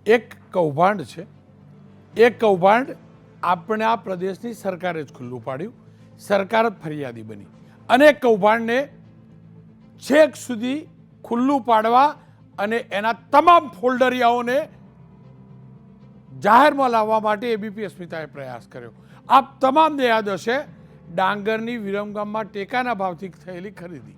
એક કૌભાંડ છે. એ કૌભાંડ આપણા પ્રદેશની સરકારે જ ખુલ્લું પાડ્યું. સરકાર જ ફરિયાદી બની અને કૌભાંડને છેક સુધી ખુલ્લું પાડવા અને એના તમામ ફોલ્ડરિયાઓને જાહેરમાં લાવવા માટે એબીપી અસ્મિતાએ પ્રયાસ કર્યો. આપ તમામને યાદ હશે, ડાંગરની વિરમગામમાં ટેકાના ભાવથી થયેલી ખરીદી.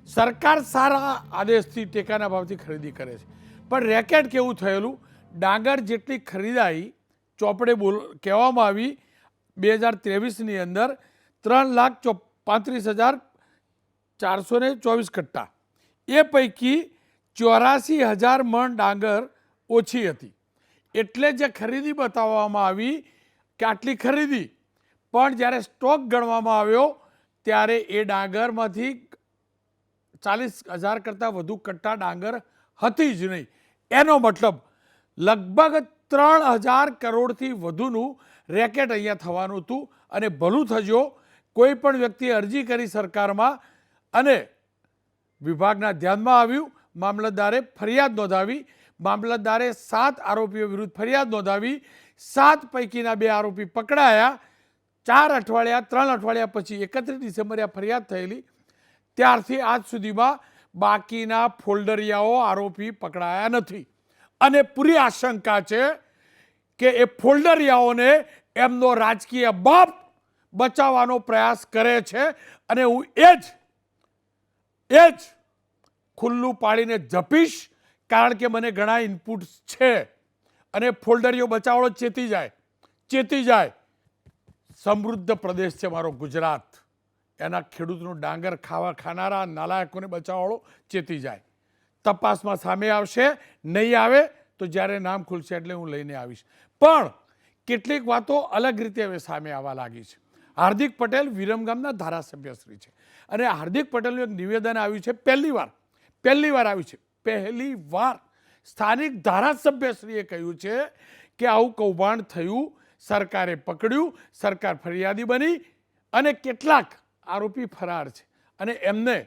સરકાર સારા આદેશથી ટેકાના ભાવથી ખરીદી કરે છે, પણ રેકેટ કેવું થયેલું, ડાંગર જેટલી ખરીદાઈ ચોપડે કહેવામાં આવી 2023ની અંદર 3,35,424 કટ્ટા, એ પૈકી 84,000 મણ ડાંગર ઓછી હતી. એટલે જે ખરીદી બતાવવામાં આવી કે આટલી ખરીદી, પણ જ્યારે સ્ટોક ગણવામાં આવ્યો ત્યારે એ ડાંગરમાંથી 40,000 કરતાં વધુ કટ્ટા ડાંગર હતી જ નહીં. એનો મતલબ લગભગ 3,000 કરોડથી વધુનું રેકેટ અહીંયા થવાનું હતું. અને ભલું થજો, કોઈ પણ વ્યક્તિએ અરજી કરી સરકારમાં અને વિભાગના ધ્યાનમાં આવ્યું, મામલતદારે ફરિયાદ નોંધાવી. મામલતદારે 7 આરોપીઓ વિરુદ્ધ ફરિયાદ નોંધાવી. 7 પૈકીના 2 આરોપી પકડાયા. 3 અઠવાડિયા પછી 31 ડિસેમ્બરે આ ફરિયાદ થયેલી. ત્યારથી આજ સુધીમાં બાકીના ફોલ્ડરિયાઓ આરોપી પકડાયા નથી. અને પૂરી આશંકા છે કે એ ફોલ્ડરિયાઓને એમનો રાજકીય બાપ બચાવવાનો પ્રયાસ કરે છે. અને હું એ જ ખુલ્લું પાડીને જપીશ, કારણ કે મને ઘણા ઇનપુટ્સ છે. અને ફોલ્ડરીઓ બચાવડો ચેતી જાય. સમૃદ્ધ પ્રદેશ છે મારો ગુજરાત. એના ખેડૂતનું ડાંગર ખાનારા નાલાયકોને બચાવડો ચેતી જાય. તપાસમાં સામે આવશે, નહીં આવે તો જ્યારે નામ ખુલશે એટલે હું લઈને આવીશ. પણ કેટલીક વાતો અલગ રીતે હવે સામે આવવા લાગી છે. હાર્દિક પટેલ વિરમગામના ધારાસભ્યશ્રી છે અને હાર્દિક પટેલનું એક નિવેદન આવ્યું છે. પહેલી વાર સ્થાનિક ધારાસભ્યશ્રીએ કહ્યું છે કે આવું કૌભાંડ થયું, સરકારે પકડ્યું, સરકાર ફરિયાદી બની અને કેટલાક આરોપી ફરાર છે. અને એમને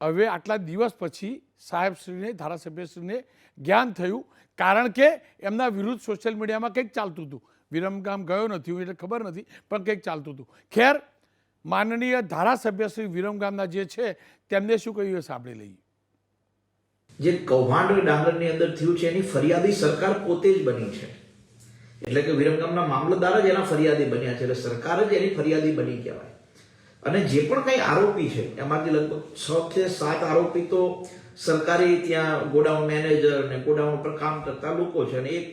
હવે આટલા દિવસ પછી સાહેબશ્રીને, ધારાસભ્યશ્રીને જ્ઞાન થયું, કારણ કે એમના વિરુદ્ધ સોશિયલ મીડિયામાં કંઈક ચાલતું હતું. વિરમગામ ગયો નથી હું એટલે ખબર નથી, પણ કંઈક ચાલતું હતું. ખેર, માનનીય ધારાસભ્યશ્રી વિરમગામના જે છે તેમને શું કહ્યું એ સાંભળી લઈએ. જે કૌભાંડ ડાંગરની અંદર થયું છે એની ફરિયાદી સરકાર પોતે જ બની છે. એટલે કે વિરમગામના મામલતદાર જ એના ફરિયાદી બન્યા છે, એટલે સરકાર જ એની ફરિયાદી બની કહેવાય. અને જે પણ કંઈ આરોપી છે એમાંથી લગભગ 6 કે 7 આરોપી તો સરકારી ત્યાં ગોડાઉન મેનેજર ને ગોડાઉન પર કામ કરતા લોકો છે, અને એક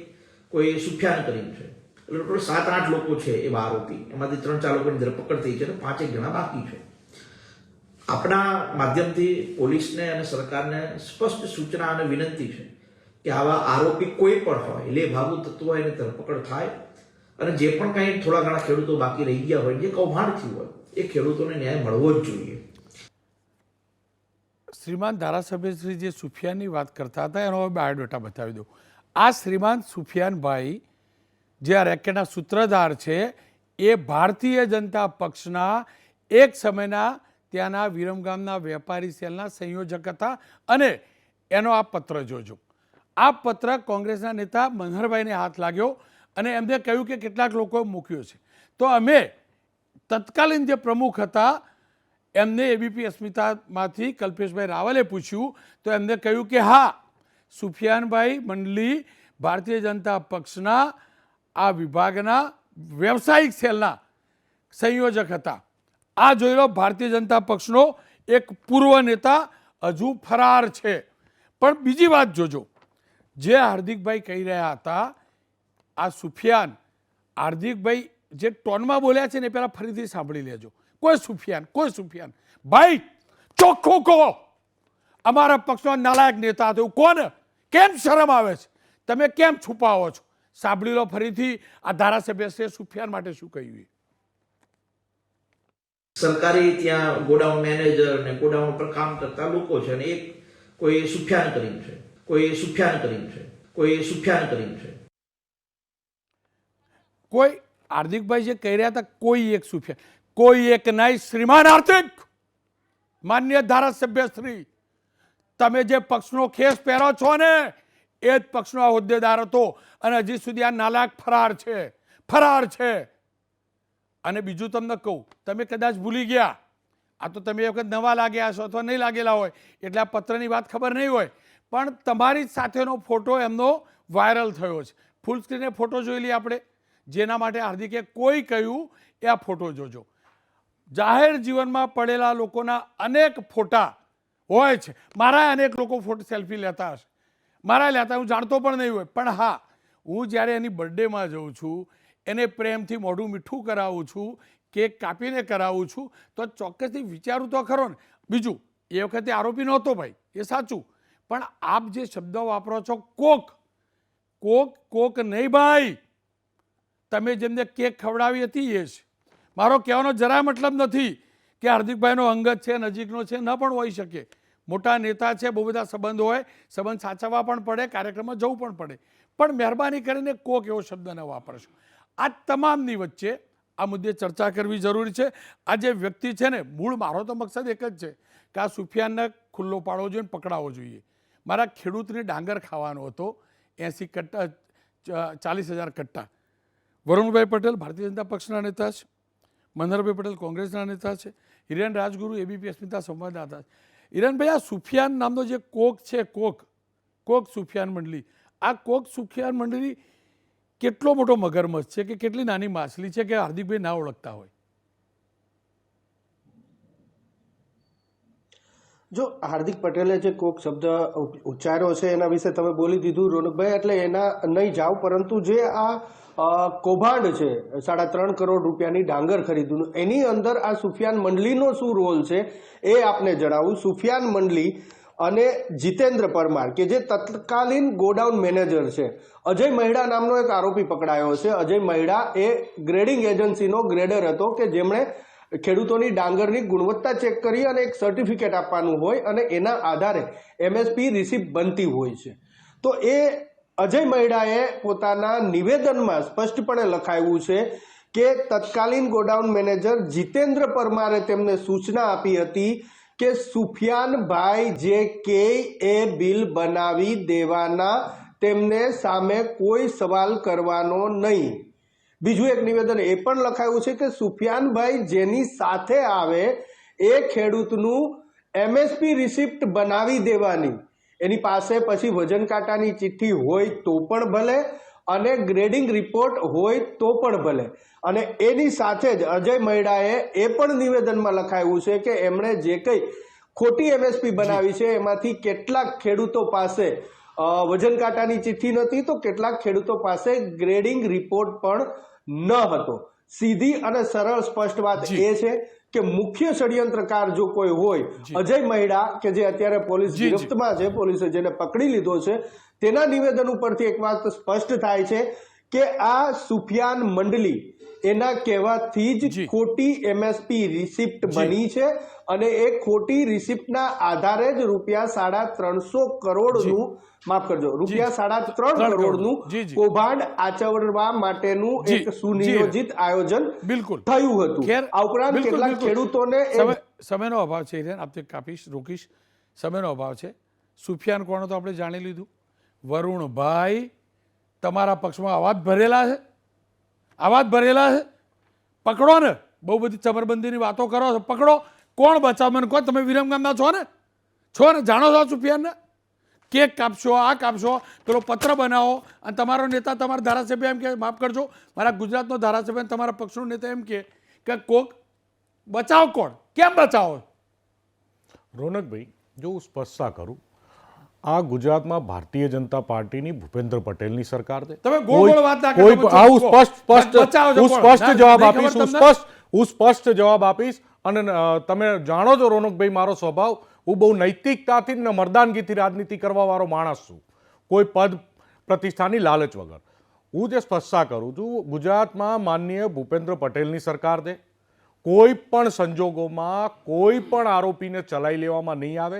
કોઈ સુફિયાન કરીને છે. એટલે ટોટલ 7-8 લોકો છે એવા આરોપી. એમાંથી 3-4 લોકોની ધરપકડ થઈ છે અને 5-1 જણા બાકી છે. આપણા માધ્યમથી પોલીસને અને સરકારને સ્પષ્ટ સૂચના અને વિનંતી છે કે આવા આરોપી કોઈ પણ હોય, લે ભાગુ તત્વો હોય, એની ધરપકડ થાય. અને જે પણ કંઈ થોડા ઘણા ખેડૂતો બાકી રહી ગયા હોય, જે કૌભાંડ થયું હોય, એ ખેડૂતોને ન્યાય મળવો જ જોઈએ. શ્રીમાન ધારાસભ્યશ્રી જે સુફિયાનની વાત કરતા હતા એનો હવે બાયોડેટા બતાવી દઉં. આ શ્રીમાન સુફિયાનભાઈ જે આ રેકેટના સૂત્રધાર છે, એ ભારતીય જનતા પક્ષના એક સમયના ત્યાંના વિરમગામના વેપારી સેલના સંયોજક હતા. અને એનો આ પત્ર જોજો. આ પત્ર કોંગ્રેસના નેતા મનહરભાઈને હાથ લાગ્યો અને એમને કહ્યું કે કેટલાક લોકોએ મૂક્યો છે. તો અમે તત્કાલીન જે પ્રમુખ હતા એમને એબીપી અસ્મિતામાંથી કલ્પેશભાઈ રાવલે પૂછ્યું તો એમને કહ્યું કે હા, સુફિયાનભાઈ મંડલી ભારતીય જનતા પક્ષના આ વિભાગના વ્યવસાયિક સેલના સંયોજક હતા. આ જોઈ લો, ભારતીય જનતા પક્ષનો એક પૂર્વ નેતા હજુ ફરાર છે. પણ બીજી વાત જોજો, જે હાર્દિકભાઈ કહી રહ્યા હતા, આ સુફિયાન, હાર્દિકભાઈ જે ટોનમાં બોલ્યા છે ને એ પહેલાં ફરીથી સાંભળી લેજો. કોઈ સુફિયાન ભાઈ ચોખ્ખું કહો, અમારા પક્ષનો નાલાયક નેતા હતો એવું કોને? કેમ શરમ આવે છે? તમે કેમ છુપાવો છો? સાંભળી લો ફરીથી આ ધારાસભ્યશ્રીએ સુફિયાન માટે શું કહ્યું. સરકારી ત્યાં ગોડાઉન મેનેજર ને ગોડાઉન પર કામ કરતા લોકો છે, અને એક કોઈ સુફિયાન કરીને છે. કોઈ હાર્દિકભાઈ જે કહી રહ્યા હતા, કોઈ એક સુફિયાન, કોઈ એક નહીં. શ્રીમાન હાર્દિક, માન્ય ધારાસભ્યશ્રી, તમે જે પક્ષનો ખેસ પહેરો છો ને એ જ પક્ષનો આ હોદ્દેદાર હતો અને હજી સુધી આ નાલાયક ફરાર છે. અને બીજું તમને કહું, તમે કદાચ ભૂલી ગયા, આ તો તમે એ વખત નવા લાગ્યા હશો અથવા નહીં લાગેલા હોય એટલે આ પત્રની વાત ખબર નહીં હોય, પણ તમારી સાથેનો ફોટો એમનો વાયરલ થયો છે. ફૂલ સ્ક્રીને ફોટો જોઈ લઈએ આપણે, જેના માટે હાર્દિકે કોઈ કહ્યું એ આ ફોટો જોજો. જાહેર જીવનમાં પડેલા લોકોના અનેક ફોટા હોય છે. મારા અનેક લોકો ફોટો સેલ્ફી લેતા હશે, મારા લેતા હું જાણતો પણ નહીં હોય, પણ હા, હું જ્યારે એની બર્થડેમાં જઉં છું, એને પ્રેમથી મોઢું મીઠું કરાવું છું, કેક કાપીને કરાવું છું, તો ચોક્કસથી વિચારું તો ખરો ને. બીજું, એ વખતે આરોપી નહોતો ભાઈ, એ સાચું, પણ આપ જે શબ્દ વાપરો છો કોક નહીં ભાઈ, તમે જેમને કેક ખવડાવી હતી એ છે. મારો કહેવાનો જરાય મતલબ નથી કે હાર્દિકભાઈનો અંગત છે, નજીકનો છે, ન પણ હોઈ શકે. મોટા નેતા છે, બહુ બધા સંબંધ હોય, સંબંધ સાચવવા પણ પડે, કાર્યક્રમમાં જવું પણ પડે, પણ મહેરબાની કરીને કોક એવો શબ્દ ન વાપરશો. આ તમામની વચ્ચે આ મુદ્દે ચર્ચા કરવી જરૂરી છે. આ જે વ્યક્તિ છે ને, મૂળ મારો તો મકસદ એક જ છે કે આ સુફિયાનને ખુલ્લો પાડવો જોઈએ, પકડાવવો જોઈએ. મારા ખેડૂતને ડાંગર ખાવાનો હતો, 80 કટ્ટા, 40,000 કટ્ટા. વરુણભાઈ પટેલ ભારતીય જનતા પક્ષના નેતા છે, મનહરભાઈ પટેલ કોંગ્રેસના નેતા છે, હિરેન રાજગુરુ એબીપી અસ્મિતા સંવાદદાતા છે. હિરેનભાઈ, આ સુફિયાન નામનો જે કોક છે, કોક સુફિયાન મંડળી, આ કોક સુફિયાન મંડળી કેટલો મોટો મગરમચ્છ છે કે કેટલી નાની માછલી છે કે હાર્દિકભાઈ ના ઓળખતા હોય? જો હાર્દિક પટેલે જે કોક શબ્દ ઉચ્ચાર્યો છે એના વિશે તમે બોલી દીધું રોનકભાઈ, એટલે એના નહીં જાઓ, પરંતુ જે આ કૌભાંડ છે 3.5 કરોડ રૂપિયાની ડાંગર ખરીદવું, એની અંદર આ સુફિયાન મંડળીનો શું રોલ છે એ આપને જણાવું. સુફિયાન મંડળી અને જીતેન્દ્ર પરમાર કે જે તત્કાલીન ગોડાઉન મેનેજર છે, અજય મહિડા નામનો એક આરોપી પકડાયો છે. અજય મહિડા એ ગ્રેડિંગ એજન્સીનો ગ્રેડર હતો કે જેમણે ખેડૂતોની ડાંગરની ગુણવત્તા ચેક કરી અને એક સર્ટિફિકેટ આપવાનું હોય અને એના આધારે MSP રિસિપ્ટ બનતી હોય છે. તો એ અજય મહિડાએ પોતાના નિવેદનમાં સ્પષ્ટપણે લખાયું છે કે તત્કાલીન ગોડાઉન મેનેજર જીતેન્દ્ર પરમારે તેમને સૂચના આપી હતી કે સુફિયાનભાઈ જે કે એ બિલ બનાવી દેવાના, તેમને સામે કોઈ સવાલ કરવાનો નહીં. બીજું એક નિવેદન એ પણ લખાયું છે કે સુફિયાનભાઈ જેની સાથે આવે એ ખેડૂતનું MSP રિસિપ્ટ બનાવી દેવાની, એની પાસે પછી વજન કાંટાની ચિઠ્ઠી હોય તો પણ ભલે અને ગ્રેડિંગ રિપોર્ટ હોય તો પણ ભલે. અને એની સાથે જ અજય મહિડાએ એ પણ નિવેદનમાં લખાયું છે કે એમણે જે કંઈ ખોટી MSP બનાવી છે એમાંથી કેટલાક ખેડૂતો પાસે વજન કાંટાની ચિઠ્ઠી નહોતી, તો કેટલાક ખેડૂતો પાસે ગ્રેડિંગ રિપોર્ટ પણ ન હતો. સીધી અને સરળ સ્પષ્ટ વાત એ છે કે મુખ્ય ષડયંત્રકાર જો કોઈ હોય, અજય મહિડા કે જે અત્યારે પોલીસ ગિરફ્તમાં છે, પોલીસે જેને પકડી લીધો છે, તેના નિવેદન ઉપરથી એક વાત સ્પષ્ટ થાય છે કે આ સુફિયાન મંડળી એના કહેવાથી જ ખોટી MSP રિસિપ્ટ બની છે અને એ ખોટી રિસિપ્ટના આધારે જ ₹350 કરોડનું, માફ કરજો, ₹3.5 કરોડનું કૌભાંડ આચરવા માટેનું એક સુનિયોજિત આયોજન થયું હતું. આ ઉપરાંત કેટલાક ખેડૂતોને સમયનો અભાવ છે, આપણે રોકીશ, સમયનો અભાવ છે. સુફિયાન કોણ તો આપણે જાણી લીધું. વરુણભાઈ, તમારા પક્ષમાં આવાજ ભરેલા છે, પકડો ને. બહુ બધી ચમરબંધીની વાતો કરો છો, પકડો. કોણ બચાવ? મને કહો, તમે વિરમગામના છો ને, જાણો છો સુફિયાનને? કેક કાપશો, આ કાપશો, પેલો પત્ર બનાવો અને તમારો નેતા, તમારા ધારાસભ્ય એમ કે, માફ કરજો, મારા ગુજરાતનો ધારાસભ્ય તમારા પક્ષનો નેતા એમ કે કોક બચાવ. કોણ? કેમ બચાવો? રોનકભાઈ, જો હું સ્પષ્ટતા કરું, આ ગુજરાતમાં ભારતીય જનતા પાર્ટીની ભૂપેન્દ્ર પટેલની સરકાર છે. તમે ગોળ વાત ના કરો. હું સ્પષ્ટ જવાબ આપીશ અને તમે જાણો છો રોનકભાઈ, મારો સ્વભાવ, હું બહુ નૈતિકતાથી ને મર્દાનગીથી રાજનીતિ કરવા વાળો માણસ છું, કોઈ પદ પ્રતિષ્ઠાની લાલચ વગર. હું જે સ્પષ્ટતા કરું છું, ગુજરાતમાં માનનીય ભૂપેન્દ્ર પટેલની સરકાર છે. કોઈ પણ સંજોગોમાં કોઈ પણ આરોપીને ચલાવી લેવામાં નહીં આવે,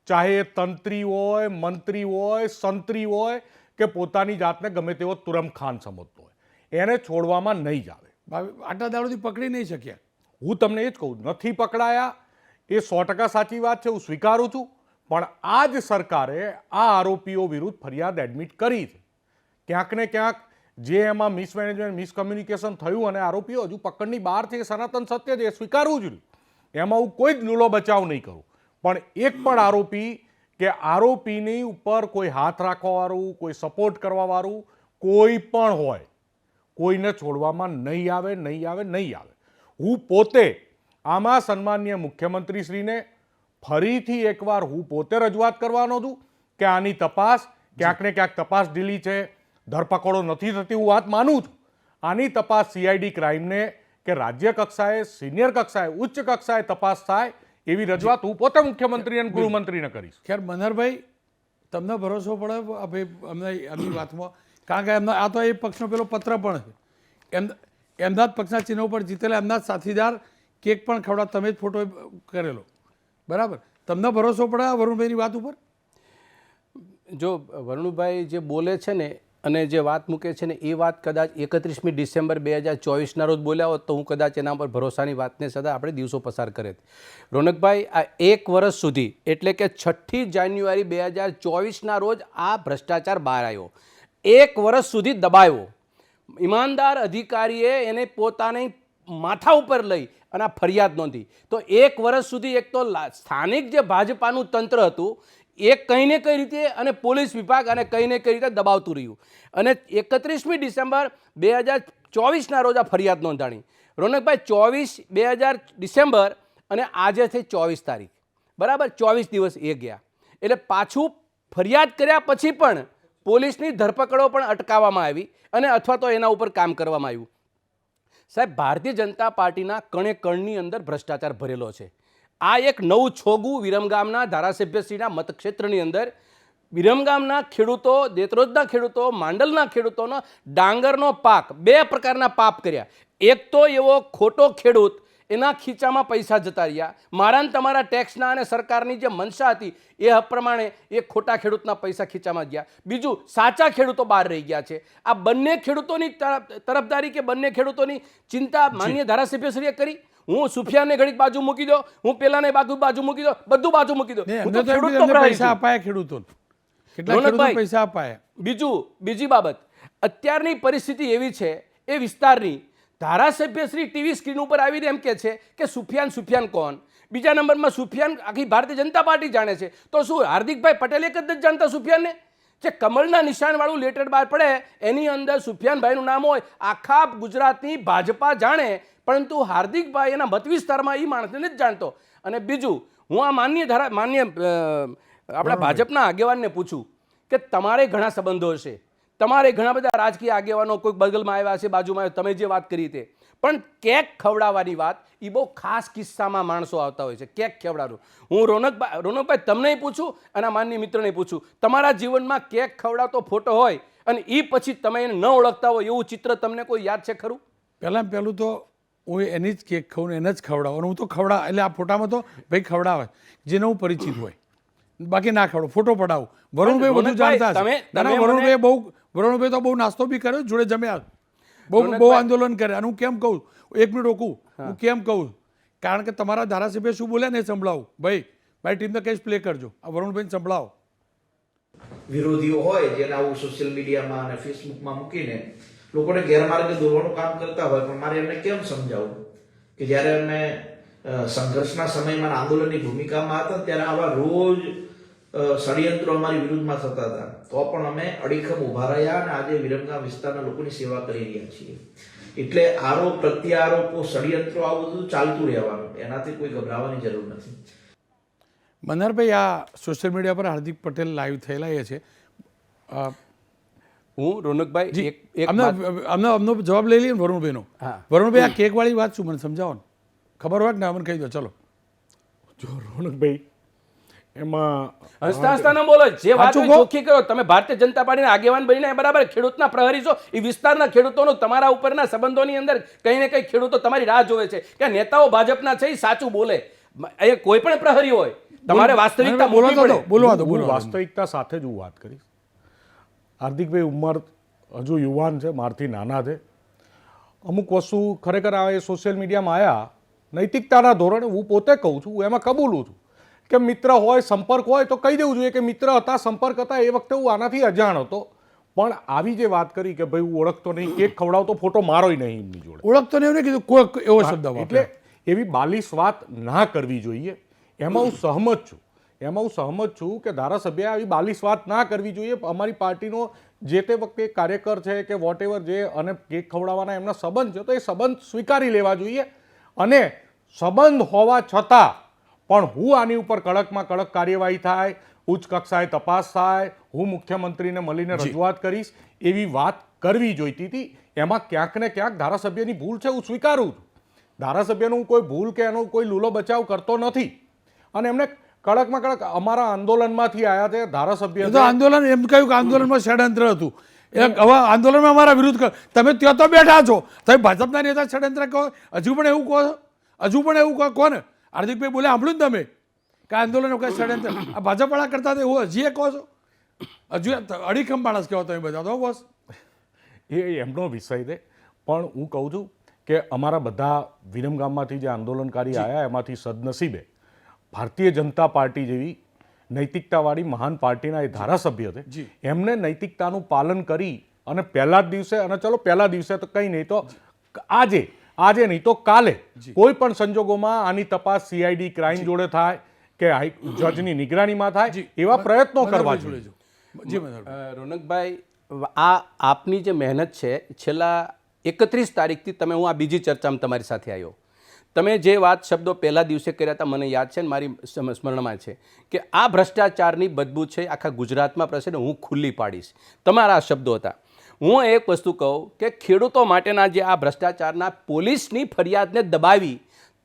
ચાહે એ તંત્રી હોય, મંત્રી હોય, સંત્રી હોય કે પોતાની જાતને ગમે તેવો તુરમખાન સમજતો હોય, એને છોડવામાં નહીં જ આવે. આટલા દાડોથી પકડી નહીં શક્યા. હું તમને એ જ કહું, નથી પકડાયા એ 100% સાચી વાત છે, હું સ્વીકારું છું, પણ આ જ સરકારે આ આરોપીઓ વિરુદ્ધ ફરિયાદ એડમિટ કરી છે. ક્યાંક ને ક્યાંક જે એમાં મિસમેનેજમેન્ટ મિસકમ્યુનિકેશન થયું અને આરોપીઓ હજુ પકડની બહાર છે, એ સનાતન સત્ય છે, એ સ્વીકારવું જ નહીં. એમાં હું કોઈ જ લૂલો બચાવ નહીં કરું. પણ એક પણ આરોપી કે આરોપીની ઉપર કોઈ હાથ રાખવાવાળું, કોઈ સપોર્ટ કરવાવાળું કોઈ પણ હોય, કોઈને છોડવામાં નહીં આવે, નહીં આવે, નહીં આવે. હું પોતે આમાં સન્માનીય મુખ્યમંત્રીશ્રીને ફરીથી એકવાર હું પોતે રજૂઆત કરવાનો છું કે આની તપાસ ક્યાંક ને ક્યાંક તપાસ ઢીલી છે, ધરપકડો નથી થતી, હું વાત માનું છું. આની તપાસ CID ક્રાઇમને કે રાજ્ય કક્ષાએ, સિનિયર કક્ષાએ, ઉચ્ચ કક્ષાએ તપાસ થાય એવી રજૂઆત હું પોતે મુખ્યમંત્રી અને ગૃહમંત્રીને કરીશ. ખેર મનહરભાઈ, તમને ભરોસો પડે ભાઈ અમને આની વાતમાં? કારણ કે એમના આ તો એ પક્ષનો પેલો પત્ર પણ છે, એમના જ પક્ષના ચિહ્નો ઉપર જીતેલા એમના જ સાથીદાર કેક પણ ખવડાવ, તમે જ ફોટો કરેલો, બરાબર? તમને ભરોસો પડે આ વરુણભાઈની વાત ઉપર? જો વરુણભાઈ જે બોલે છે ને અને જે વાત મૂકે છે ને એ વાત કદાચ 31મી ડિસેમ્બર 2024ના રોજ બોલ્યા હોત તો હું કદાચ એના પર ભરોસાની વાતને સદા આપણે દિવસો પસાર કરે. રોનકભાઈ, આ 1 વર્ષ સુધી એટલે કે 6ઠી જાન્યુઆરી 2024ના રોજ આ ભ્રષ્ટાચાર બહાર આવ્યો. 1 વર્ષ સુધી દબાયો. ઈમાનદાર અધિકારીએ એને પોતાની માથા ઉપર લઈ અને આ ફરિયાદ નોંધી. તો 1 વર્ષ સુધી એક તો સ્થાનિક જે ભાજપાનું તંત્ર હતું એ કંઈ ને કઈ રીતે અને પોલીસ વિભાગ અને કંઈ ને કઈ રીતે દબાવતું રહ્યું અને 31મી ડિસેમ્બર 2024ના રોજ આ ફરિયાદ નોંધાણી. રોનકભાઈ, 20 ડિસેમ્બર અને આજે થઈ 24 તારીખ, બરાબર? 24 દિવસ એ ગયા. એટલે પાછું ફરિયાદ કર્યા પછી પણ પોલીસની ધરપકડો પણ અટકાવવામાં આવી અને અથવા તો એના ઉપર કામ કરવામાં આવ્યું. સાહેબ, ભારતીય જનતા પાર્ટીના કણે કણની અંદર ભ્રષ્ટાચાર ભરેલો છે. આ એક નવું છોગું વિરમગામના ધારાસભ્યશ્રીના મતક્ષેત્રની અંદર વિરમગામના ખેડૂતો, દેત્રોજના ખેડૂતો, માંડલના ખેડૂતોનો ડાંગરનો પાક, 2 પ્રકારના પાપ કર્યા. એક તો એવો ખોટો ખેડૂત, એના ખીચામાં પૈસા જતા રહ્યા, મારા ને તમારા ટેક્સના અને સરકારની જે મનસા હતી એ પ્રમાણે એ ખોટા ખેડૂતના પૈસા ખીચામાં ગયા. બીજું, સાચા ખેડૂતો બહાર રહી ગયા છે. આ બંને ખેડૂતોની તરફદારી કે બંને ખેડૂતોની ચિંતા માનનીય ધારાસભ્યશ્રીએ કરી. હું સુફિયાનને ઘડીક બાજુ મૂકી દો, હું પેલાને બાજુ મૂકી દો, બધું બાજુ મૂકી દો. પૈસા અપાયા ખેડૂતોને, કેટલા ખેડૂતોને પૈસા અપાયા. બીજી બાબત, અત્યારની પરિસ્થિતિ એવી છે એ વિસ્તારની, ધારાસભ્યશ્રી ટીવી સ્ક્રીન ઉપર આવીને એમ કહે છે કે સુફિયાન કોણ? બીજા નંબરમાં સુફિયાન આખી ભારતીય જનતા પાર્ટી જાણે છે. તો શું હાર્દિકભાઈ પટેલ એક જ નથી જાણતા સુફિયાનને? જે કમળના નિશાનવાળું લેટર બહાર પડે એની અંદર સુફિયાનભાઈનું નામ હોય, આખા ગુજરાતની ભાજપા જાણે, પરંતુ હાર્દિકભાઈ એના મત વિસ્તારમાં એ માણસને નથી જાણતો. અને બીજું, હું આ માન્ય આપણા ભાજપના આગેવાનને પૂછું કે તમારે ઘણા સંબંધો હશે, તમારે ઘણા બધા રાજકીય આગેવાનો કોઈ બગલમાં આવ્યા છે, બાજુમાં આવ્યા, તમે જે વાત કરી તે, પણ કેક ખવડાવવાની વાત એ બહુ ખાસ કિસ્સામાં માણસો આવતા હોય છે. કેક ખવડાવવાનું હું રોનકભાઈ તમને પૂછું અને માનની મિત્રને પૂછું, તમારા જીવનમાં કેક ખવડાવતો ફોટો હોય અને એ પછી તમે એને ન ઓળખતા હોય એવું ચિત્ર તમને કોઈ યાદ છે ખરું? પહેલું તો હું એની જ કેક ખાઉં ને એને જ ખવડાવું. હું તો એટલે આ ફોટામાં તો ભાઈ ખવડાવે જેને હું પરિચિત હોય, બાકી ના ખવડાવું, ફોટો પડાવું. વરુણભાઈ બધું જાણતા છે. વરુણભાઈ તો બહુ નાસ્તો બી કર્યો, જોડે જમ્યા, બહુ આંદોલન કરે. અને હું કેમ કહું, 1 મિનિટ રોકું, હું કેમ કહું, કારણ કે તમારા ધારાસભ્ય શું બોલ્યા ને એ સંભળાવું. ભાઈ મારી ટીમને કઈ પ્લે કરજો, આ વરુણભાઈને સંભળાવો. વિરોધીઓ હોય જેને આવું સોશિયલ મીડિયામાં અને ફેસબુકમાં મૂકીને લોકોને ગેરમાર્ગે દોરવાનું કામ કરતા હોય, પણ મારે એમને કેમ સમજાવું કે જ્યારે અમે સંઘર્ષના સમયમાં આંદોલનની ભૂમિકામાં હતા ત્યારે આવા રોજ ષડયંત્રો અમારી વિરુદ્ધમાં થતા હતા, તો પણ અમે અડીખમ ઉભા રહ્યા અને આજે વિરમગામ વિસ્તારના લોકોની સેવા કરી રહ્યા છીએ. એટલે આરોપ પ્રત્યારોપો, ષડયંત્રો, આવું બધું ચાલતું રહેવાનું, એનાથી કોઈ ગભરાવાની જરૂર નથી. મનહરભાઈ, આ સોશિયલ મીડિયા પર હાર્દિક પટેલ લાઈવ થયેલા એ છે. હું રોનકભાઈ અમને જવાબ લઈ લઈએ ને વરુણભાઈનો. વરુણભાઈ, આ કેકવાળી વાત શું મને સમજાવો ને, ખબર હોય ને અમને કહી દો. ચલો. જો રોનકભાઈ, એમાં હસતા ન બોલો, જે વાત ચોખ્ખી કરો. તમે ભારતીય જનતા પાર્ટીના આગેવાન બનીને બરાબર ખેડૂતના પ્રહરી છો. એ વિસ્તારના ખેડૂતોનો તમારા ઉપરના સંબંધોની અંદર કંઈ ને કંઈ ખેડૂતો તમારી રાહ જોવે છે કે નેતાઓ ભાજપના છે એ સાચું બોલે. એ કોઈ પણ પ્રહરી હોય, તમારે વાસ્તવિકતા બોલવા દો. વાસ્તવિકતા સાથે જ હું વાત કરીશ. હાર્દિકભાઈ ઉંમર હજુ યુવાન છે, મારથી નાના છે. અમુક વસ્તુ ખરેખર આ સોશિયલ મીડિયામાં આવ્યા નૈતિકતાના ધોરણે હું પોતે કહું છું, હું એમાં કબૂલું છું કે મિત્ર હોય, સંપર્ક હોય તો કહી દેવું જોઈએ કે મિત્ર હતા, સંપર્ક હતા, એ વખતે હું આનાથી અજાણ હતો. પણ આવી જે વાત કરી કે ભાઈ હું ઓળખતો નહીં, કેક ખવડાવતો ફોટો મારોય નહીં એમની જોડે, ઓળખતો નહીં કીધું કોઈ એવો શબ્દ એટલે વાપર્યો. એવી બાલિશ વાત ના કરવી જોઈએ. એમાં હું સહમત છું કે ધારાસભ્ય આવી બાલિશ વાત ના કરવી જોઈએ. અમારી પાર્ટીનો જે તે વખતે કાર્યકર છે કે વોટ એવર જે અને કેક ખવડાવવાના એમના સંબંધ છે તો એ સંબંધ સ્વીકારી લેવા જોઈએ. અને સંબંધ હોવા છતાં પણ હું આની ઉપર કડકમાં કડક કાર્યવાહી થાય, ઉચ્ચ કક્ષાએ તપાસ થાય, હું મુખ્યમંત્રીને મળીને રજૂઆત કરીશ એવી વાત કરવી જોઈતી હતી. એમાં ક્યાંક ને ક્યાંક ધારાસભ્યની ભૂલ છે, હું સ્વીકારું છું. ધારાસભ્યનું કોઈ ભૂલ કે એનો કોઈ લૂલો બચાવ કરતો નથી. અને એમને કડકમાં કડક અમારા આંદોલનમાંથી આવ્યા છે ધારાસભ્ય. તો આંદોલન એમ કહ્યું કે આંદોલનમાં ષડયંત્ર હતું. હવે આંદોલનમાં અમારા વિરુદ્ધ તમે ત્યાં તો બેઠા છો, તમે ભાજપના નેતા ષડયંત્ર કહો, હજુ પણ એવું કહો છો? હજુ પણ એવું કહો ને? હાર્દિકભાઈ બોલે સાંભળ્યું ને તમે કે આંદોલન વખતે ષડયંત્ર આ ભાજપવાળા કરતા હતા એવું હજી એ કહો છો? હજુ અડીખમ માણસ કહો તમે બધા તો બોસ. એ એમનો વિષય છે. પણ હું કહું છું કે અમારા બધા વિરમગામમાંથી જે આંદોલનકારી આવ્યા એમાંથી સદનસીબે ભારતીય જનતા પાર્ટી જેવી નૈતિકતાવાળી મહાન પાર્ટીના એ ધારાસભ્ય છે, એમને નૈતિકતાનું પાલન કરી અને પહેલા જ દિવસે, અને ચલો પહેલા દિવસે તો કંઈ નહીં તો આજે નહીં તો કાલે કોઈ પણ સંજોગોમાં આની તપાસ CID ક્રાઇમ જોડે થાય કે જજની નિગરાનીમાં થાય એવા પ્રયત્નો કરવા જોઈએ. રોનકભાઈ, આ આપની જે મહેનત છે છેલ્લા 31 તારીખથી તમે, હું આ બીજી ચર્ચામાં તમારી સાથે આવ્યો, તમે જે વાત શબ્દો પહેલા દિવસે કર્યા હતા મને યાદ છે ને મારી સ્મરણમાં છે કે આ ભ્રષ્ટાચારની બદબૂ છે આખા ગુજરાતમાં પ્રશે ને હું ખુલ્લી પાડીશ. તમારા આ શબ્દો હતા. હું એક વસ્તુ કહું કે ખેડૂતો માટેના જે આ ભ્રષ્ટાચારના પોલીસની ફરિયાદને દબાવી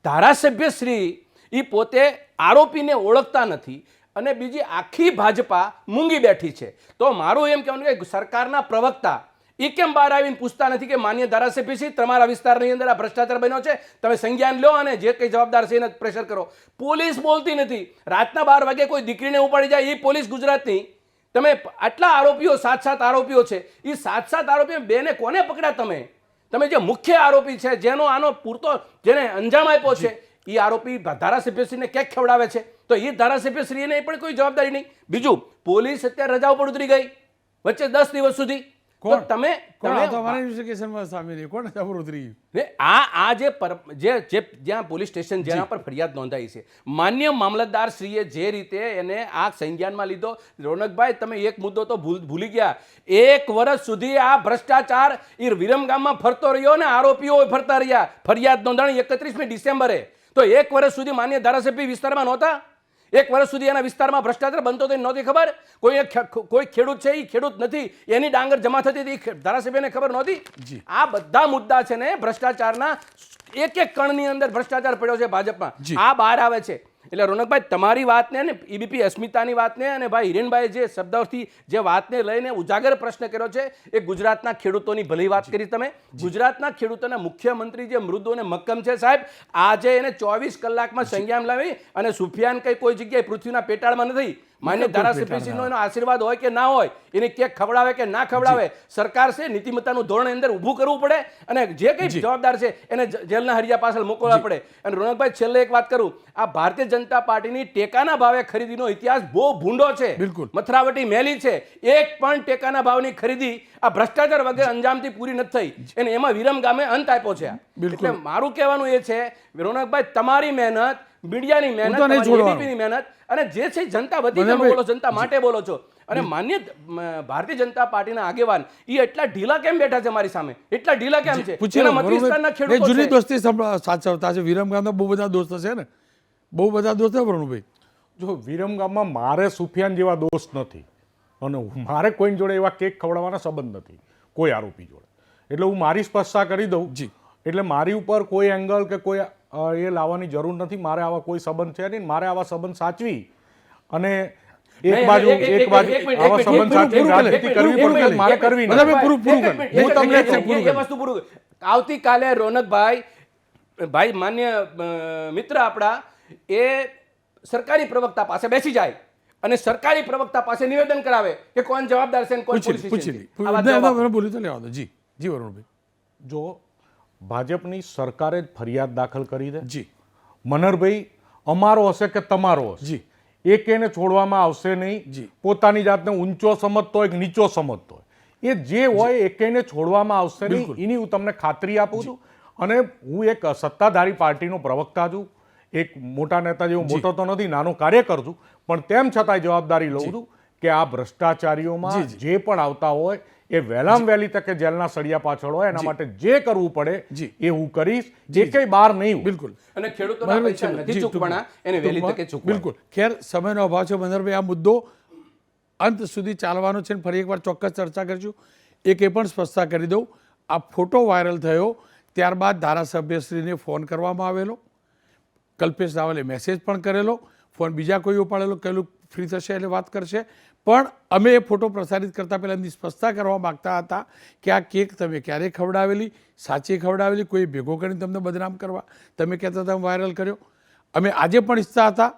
ધારાસભ્યશ્રી એ પોતે આરોપીને ઓળખતા નથી અને બીજી આખી ભાજપા મૂંગી બેઠી છે. તો મારું એમ કહેવાનું કે સરકારના પ્રવક્તા એ કેમ બહાર આવીને પૂછતા નથી કે માન્ય ધારાસભ્યશ્રી તમારા વિસ્તારની અંદર આ ભ્રષ્ટાચાર બન્યો છે, તમે સંજ્ઞાન લો અને જે કંઈ જવાબદાર છે એને પ્રેશર કરો. પોલીસ બોલતી નથી. રાતના 12 વાગે કોઈ દીકરીને ઉપાડી જાય એ પોલીસ ગુજરાતની. તમે આટલા આરોપીઓ 7 આરોપીઓ છે, એ 7 આરોપીઓ બેને કોને પકડ્યા? તમે જે મુખ્ય આરોપી છે જેનો આનો પૂરતો જેને અંજામ આપ્યો છે એ આરોપી ધારાસભ્યશ્રીને કેક ખવડાવે છે તો એ ધારાસભ્યશ્રીને પણ કોઈ જવાબદારી નહીં. બીજું, પોલીસ અત્યારે રજાઓ પર ઉતરી ગઈ વચ્ચે 10 દિવસ સુધી. તમે આ જે જ્યાં પોલીસ સ્ટેશન જેના પર ફરિયાદ નોંધાઈ છે, માન્ય મામલતદાર શ્રીએ જે રીતે એને આ સંજ્ઞાનમાં લીધો. રોનકભાઈ, તમે એક મુદ્દો તો ભૂલી ગયા. 1 વર્ષ સુધી આ ભ્રષ્ટાચાર એ વિરમગામમાં ફરતો રહ્યો ને આરોપીઓ ફરતા રહ્યા. ફરિયાદ નોંધાણી 31મી ડિસેમ્બરે. તો 1 વર્ષ સુધી માન્ય ધારાસભ્ય વિસ્તારમાં નહોતા. 1 વર્ષ સુધી એના વિસ્તારમાં ભ્રષ્ટાચાર બનતો તો નહોતી ખબર. કોઈ ખેડૂત છે એ ખેડૂત નથી, એની ડાંગર જમા થતી હતી, ધારાસભ્યને ખબર નહોતી. આ બધા મુદ્દા છે ને ભ્રષ્ટાચારના એક કણની અંદર ભ્રષ્ટાચાર પડ્યો છે ભાજપમાં. આ બહાર આવે છે. એટલે રોનકભાઈ, તમારી વાતને ને EBP અસ્મિતાની વાતને અને ભાઈ હિરેનભાઈ જે શબ્દોથી જે વાતને લઈને ઉજાગર પ્રશ્ન કર્યો છે એ ગુજરાતના ખેડૂતોની ભલી વાત કરી તમે. ગુજરાતના ખેડૂતોના મુખ્યમંત્રી જે મૃદુ અને મક્કમ છે સાહેબ, આજે એને 24 કલાકમાં સંજ્ઞાન લાવી અને સુફિયાન કઈ કોઈ જગ્યાએ પૃથ્વીના પેટાળમાં નથી. માન્ય ધારાસભ્યશ્રીનો એનો આશીર્વાદ હોય કે ના હોય, એને કેક ખવડાવે કે ના ખવડાવે, સરકાર છે નીતિમત્તાનું ધોરણ અંદર ઊભું કરવું પડે અને જે કંઈ જવાબદાર છે એને જેલના હરિયા પાછળ મોકલવા પડે. અને રોનકભાઈ, છેલ્લે એક વાત કરું, આ ભારતીય જનતા પાર્ટીની ટેકાના ભાવે ખરીદીનો ઇતિહાસ બહુ ભૂંડો છે. મથરાવટી મેલી છે. એક પણ ટેકાના ભાવની ખરીદી આ ભ્રષ્ટાચાર વગર અંજામથી પૂરી નથી થઈ અને એમાં વિરમગામે અંત આપ્યો છે. એટલે મારું કહેવાનું એ છે રોનકભાઈ, તમારી મહેનત, મીડિયાની મહેનત, EBPની મહેનત અને જે છે જનતા વતી તમે બોલો, જનતા માટે બોલો છો. અને માન્ય ભારતીય જનતા પાર્ટીના આગેવાન એ એટલા ઢીલા કેમ બેઠા છે મારી સામે? એટલા ઢીલા કેમ છે? એના મત વિસ્તારના ખેડૂતો જૂની દોસ્તી સાચવતા છે. વિરમગામના બહુ બધા દોસ્ત છે ને, બહુ બધા દોસ્ત છે વરુણભાઈ. જો વિરમગામમાં મારે સુફિયાન જેવા દોસ્ત નથી અને મારે કોઈ જોડે એવા કેક ખવડાવવાના સંબંધ નથી કોઈ આરોપી જોડે. એટલે હું મારી સ્પષ્ટતા કરી દઉં. એટલે મારી ઉપર કોઈ એંગલ કે કોઈ એ લાવવાની જરૂર નથી. મારે આવા કોઈ સંબંધ છે નહીં. મારે આવા સંબંધ સાચવી અને એક બાજુ આવા સંબંધ સાચવી રાજનીતિ કરવી પડે, મારે કરવી નથી. હું તમને એ વસ્તુ પૂરું. આવતીકાલે રોનકભાઈ, ભાઈ માન્ય મિત્ર આપણા, એ સરકારી પ્રવક્તા પાસે બેસી જાય અને સરકારી પ્રવક્તા પાસે નિવેદન કરાવે કે કોણ જવાબદાર છે, કોણ બોલી તો લેવા દો. જી વરુણભાઈ, જો ભાજપની સરકારે જ ફરિયાદ દાખલ કરી દે. મનહરભાઈ, અમારો હશે કે તમારો હશે, એકેને છોડવામાં આવશે નહીં. જી. પોતાની જાતને ઊંચો સમજતો હોય કે નીચો સમજતો હોય, એ જે હોય એકેને છોડવામાં આવશે નહીં, એની હું તમને ખાતરી આપું છું. અને હું એક સત્તાધારી પાર્ટીનો પ્રવક્તા છું, એક મોટા નેતા જેવો મોટો તો નથી, નાનો કાર્યકર છું, પણ તેમ છતાંય જવાબદારી લઉં છું કે આ ભ્રષ્ટાચારીઓમાં જે પણ આવતા હોય એ વહેલામાં વહેલી તકે જેલના સળિયા પાછળ હોય, એના માટે જે કરવું પડે એ હું કરીશ. જે કંઈ બહાર નહીં હોય. બિલકુલ. અને ખેડૂતોના પૈસા નથી ચૂકવાના, એને વહેલી તકે ચૂકવાના. બિલકુલ. ખેર, સમયનો અભાવ છે મનહરભાઈ, આ મુદ્દો અંત સુધી ચાલવાનો છે અને ફરી એકવાર ચોક્કસ ચર્ચા કરીશું. એક એ પણ સ્પષ્ટતા કરી દઉં, આ ફોટો વાયરલ થયો ત્યારબાદ ધારાસભ્યશ્રીને ફોન કરવામાં આવેલો, કલ્પેશ રાવલે મેસેજ પણ કરેલો, ફોન બીજા કોઈ ઉપાડેલો, કહેલું ફ્રી થશે એટલે વાત કરશે. પણ અમે એ ફોટો પ્રસારિત કરતાં પહેલાં એમની સ્પષ્ટતા કરવા માગતા હતા કે આ કેક તમે ક્યારે ખવડાવેલી, સાચી ખવડાવેલી, કોઈ ભેગો કરીને તમને બદનામ કરવા તમે કહેતા હતા વાયરલ કર્યો. અમે આજે પણ ઈચ્છતા હતા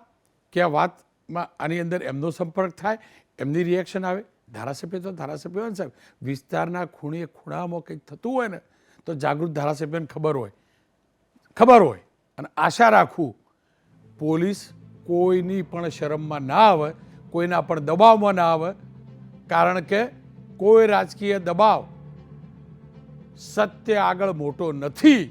કે આ વાતમાં આની અંદર એમનો સંપર્ક થાય, એમની રિએક્શન આવે. ધારાસભ્ય તો ધારાસભ્ય હોય ને સાહેબ, વિસ્તારના ખૂણે ખૂણામાં કંઈક થતું હોય ને તો જાગૃત ધારાસભ્યને ખબર હોય. અને આશા રાખું પોલીસ કોઈની પણ શરમમાં ના આવે, કોઈના પણ દબાવમાં ના આવે, કારણ કે કોઈ રાજકીય દબાવ સત્ય આગળ મોટો નથી.